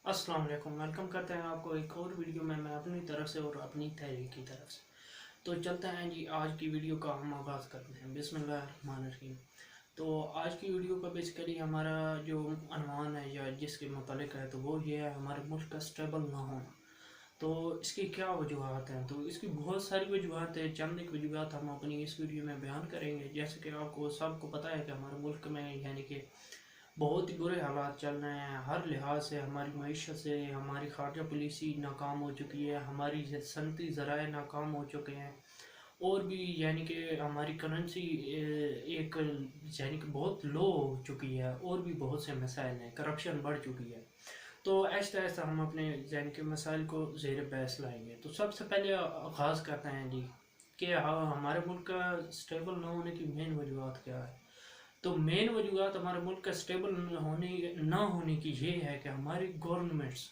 अस्सलाम वालेकुम। वेलकम करते हैं आपको एक और वीडियो में मैं अपनी तरफ से और अपनी तहरीक की तरफ से। तो चलते हैं जी, आज की वीडियो का हम आगाज़ करते हैं। बिस्मिल्लाहिर्रहमानिर्रहीम। तो आज की वीडियो का बेसिकली हमारा जो अनवान है या जिसके मुतालिक है, तो वो ये है हमारे मुल्क का स्टेबल ना होना। तो इसकी क्या वजूहत हैं? तो इसकी बहुत सारी वजूहत है। चंद एक वजूहत हम अपनी इस वीडियो में बयान करेंगे। जैसे कि आपको सबको पता है कि हमारे मुल्क में यानी कि बहुत ही बुरे हालात चल रहे हैं। हर लिहाज से हमारी मईशत से हमारी खारजा पॉलिसी नाकाम हो चुकी है, हमारी सनती ज़राए नाकाम हो चुके हैं, और भी यानी कि हमारी करेंसी एक यानी कि बहुत लो हो चुकी है, और भी बहुत से मसाइल हैं, करप्शन बढ़ चुकी है। तो ऐसा ऐसा हम अपने यानी कि मसाइल को ज़ेर बहस लाएंगे। तो सबसे पहले आगाज़ करते हैं जी कि हमारे मुल्क का स्टेबल ना होने की मेन वजूहत क्या है। तो मेन वजूहत हमारे मुल्क का स्टेबल ना होने की ये है कि हमारी गवर्नमेंट्स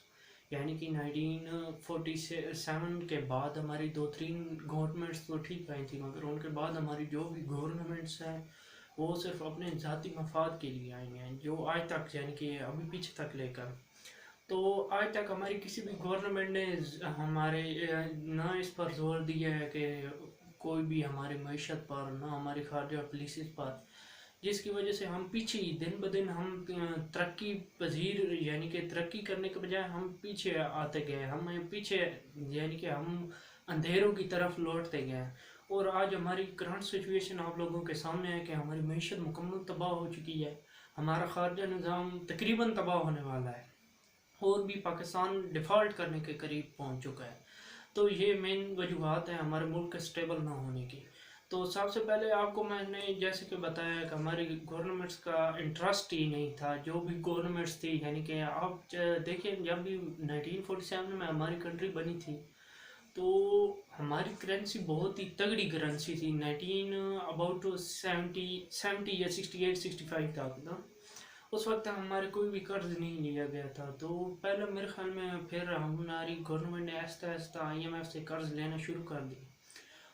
यानी कि 1947 के बाद हमारी दो तीन गवर्नमेंट्स तो ठीक आई थी, मगर उनके बाद हमारी जो भी गवर्नमेंट्स हैं वो सिर्फ अपने ज़ाती मफाद के लिए आई हैं, जो आज तक यानी कि अभी पीछे तक लेकर। तो आज तक हमारी किसी भी गवर्नमेंट ने हमारे ना इस पर जोर दिया है कि कोई भी हमारी मीशत पर, ना हमारी खारजा पॉलिसी पर, जिसकी वजह से हम पीछे ही दिन ब दिन हम तरक्की पजीर यानी कि तरक्की करने के बजाय हम पीछे आते गए, हम पीछे यानी कि हम अंधेरों की तरफ लौटते गए। और आज हमारी करंट सिचुएशन आप लोगों के सामने है कि हमारी मीशत मुकम्मल तबाह हो चुकी है, हमारा खारजा निज़ाम तकरीबन तबाह होने वाला है, और भी पाकिस्तान डिफ़ॉल्ट करने के करीब पहुंच चुका है। तो ये मेन वजूहत हैं हमारे मुल्क के स्टेबल ना होने की। तो सबसे पहले आपको मैंने जैसे कि बताया कि हमारी गवर्नमेंट्स का इंटरेस्ट ही नहीं था। जो भी गवर्नमेंट्स थी यानी कि आप देखिए, जब भी 1947 में हमारी कंट्री बनी थी तो हमारी करेंसी बहुत ही तगड़ी करेंसी थी। 19 अबाउट 70 या 68-65 तक ना, उस वक्त हमारे कोई भी कर्ज नहीं लिया गया था। तो पहले मेरे ख्याल में फिर हमारी गवर्नमेंट ने आहिस्ता आहिस्ता IMF से कर्ज लेना शुरू कर दिया,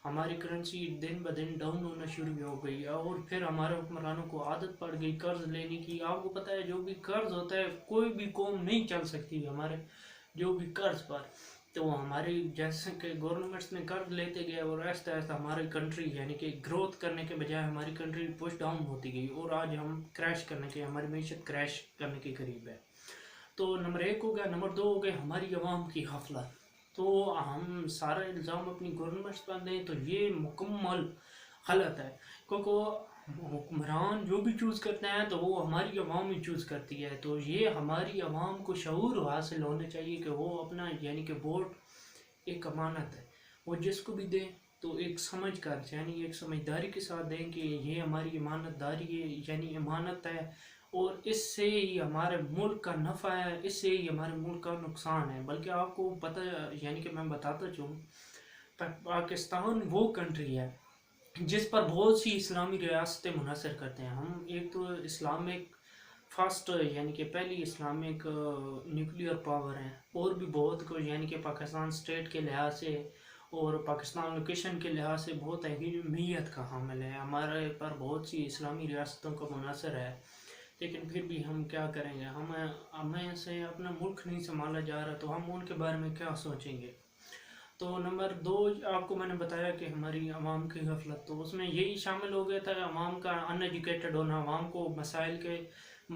हमारी करेंसी दिन ब दिन डाउन होना शुरू हो गई, और फिर हमारे हुक्मरानों को आदत पड़ गई कर्ज लेने की। आपको पता है जो भी कर्ज होता है, कोई भी कौम नहीं चल सकती हमारे जो भी कर्ज पर। तो हमारी जैसे कि गवर्नमेंट्स ने कर्ज लेते गए, और आहिस्ता आहिस्ता हमारी कंट्री यानी कि ग्रोथ करने के बजाय हमारी कंट्री पुश डाउन होती गई, और आज हम क्रैश करने के, हमारी मीशत क्रैश करने के करीब है। तो नंबर एक हो गया। नंबर दो हो गए हमारी आवाम की गफलत। तो हम सारा इल्ज़ाम अपनी गवर्नमेंट्स पर दें तो ये मुकम्मल गलत है, क्योंकि हुक्मरान जो भी चूज़ करते हैं तो वो हमारी आवाम ही चूज़ करती है। तो ये हमारी आवाम को शऊर हासिल होना चाहिए कि वो अपना यानी कि वोट एक अमानत है, वो जिसको भी दें तो एक समझ कर यानी एक समझदारी के साथ दें कि ये हमारी ईमानतदारी है यानी अमानत है, और इससे ही हमारे मुल्क का नफ़ा है, इससे ही हमारे मुल्क का नुकसान है। बल्कि आपको पता यानी कि मैं बताता चलूँ, पाकिस्तान वो कंट्री है जिस पर बहुत सी इस्लामी रियासतें मुनहसर करते हैं हम। एक तो इस्लामिक फर्स्ट यानी कि पहली इस्लामिक न्यूक्लियर पावर है, और भी बहुत को यानी कि पाकिस्तान स्टेट के लिहाज से और पाकिस्तान लोकेशन के लिहाज से बहुत अहमियत का हामिल है, हमारे पर बहुत सी इस्लामी रियासतों का मुनहसर है। लेकिन फिर भी हम क्या करेंगे, हमें से अपना मुल्क नहीं संभाला जा रहा, तो हम उनके बारे में क्या सोचेंगे। तो नंबर दो, आपको मैंने बताया कि हमारी आवाम की गफलत, तो उसमें यही शामिल हो गया था कि आवाम का अनएजुकेटेड होना, आवाम को मसाइल व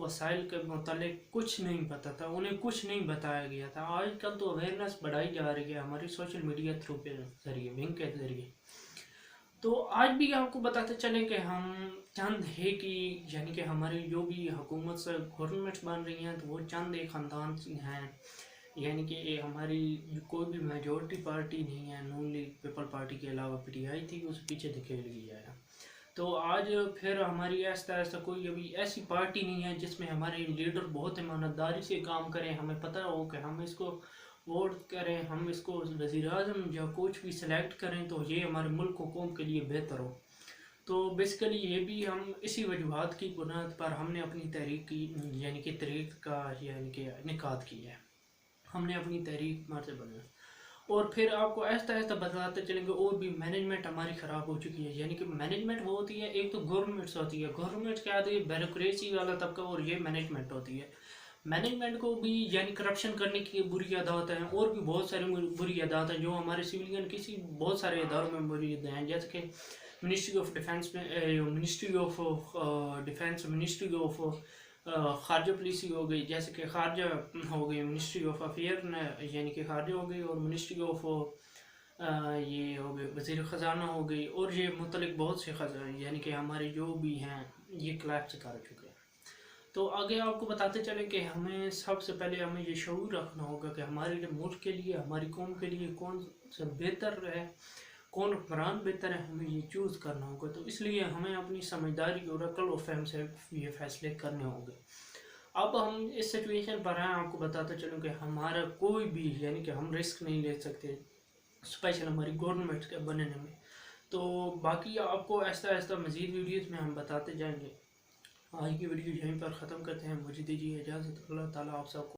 वसाइल के मतलब कुछ नहीं पता था, उन्हें कुछ नहीं बताया गया था। आजकल तो अवेयरनेस बढ़ाई जा रही है हमारी सोशल मीडिया थ्रू के ज़रिए, विंग के ज़रिए। तो आज भी आपको बताते चलें कि हम चंद है कि यानी कि हमारी जो भी हुकूमत से गवर्नमेंट्स बन रही हैं तो वो चंद एक ख़ानदान हैं, यानी कि हमारी कोई भी मेजोरिटी पार्टी नहीं है। नून लीग पीपल पार्टी के अलावा PTI थी, उसे पीछे धकेल गया है। तो आज फिर हमारी ऐसा ऐसा कोई अभी ऐसी पार्टी नहीं है जिसमें हमारे लीडर बहुत ईमानदारी से काम करें, हमें पता हो कि हम इसको वोट करें, हम इसको वज़ीर आज़म या कुछ भी सिलेक्ट करें तो ये हमारे मुल्क कौम के लिए बेहतर हो। तो बेसिकली ये भी हम इसी वजूहत की बुनियाद पर हमने अपनी तहरीक की यानी कि तहरीक का यानी कि निकात की है, हमने अपनी तहरीक से बना। और फिर आपको आहिस्ता आहिस्ता बताते चलेंगे, और भी मैनेजमेंट हमारी ख़राब हो चुकी है। यानी कि मैनेजमेंट वो होती है, एक तो गवर्नमेंट्स होती है, गवर्नमेंट क्या आती है, ब्यूरोक्रेसी वाला तबका, और ये मैनेजमेंट होती है। مینجمنٹ کو بھی یعنی کرپشن کرنے کی بری عادات ہیں، اور بھی بہت ساری بری عادات ہیں جو ہمارے سویلین کسی بہت سارے اداروں میں موجود ہیں، جیسے کہ منسٹری آف ڈیفینس میں ministry of defence, ministry of خارجہ پالیسی ہو گئی، جیسے کہ خارجہ ہو گئی، منسٹری آف افیئر یعنی کہ خارجہ ہو گئی، اور منسٹری آف یہ ہو گئی وزیر خزانہ ہو گئی، اور یہ متعلق بہت سے خزانے یعنی کہ ہمارے جو بھی ہیں یہ کلیپس کر چکے ہیں۔ تو آگے آپ کو بتاتے چلیں کہ ہمیں سب سے پہلے ہمیں یہ شعور رکھنا ہوگا کہ ہمارے ملک کے لیے، ہماری قوم کے لیے کون سا بہتر ہے، کون حکمران بہتر ہے، ہمیں یہ چوز کرنا ہوگا۔ تو اس لیے ہمیں اپنی سمجھداری اور عقل و فہم سے یہ فیصلے کرنے ہوں گے۔ اب ہم اس سچویشن پر ہیں، آپ کو بتاتا چلوں کہ ہمارا کوئی بھی یعنی کہ ہم رسک نہیں لے سکتے اسپیشل ہماری گورنمنٹ کے بننے میں۔ تو باقی آپ کو آہستہ آہستہ مزید ویڈیوز میں ہم بتاتے جائیں گے۔ آج کی ویڈیو یہیں پر ختم کرتے ہیں، مجھے دیجیے اجازت۔ اللہ تعالیٰ آپ سب کو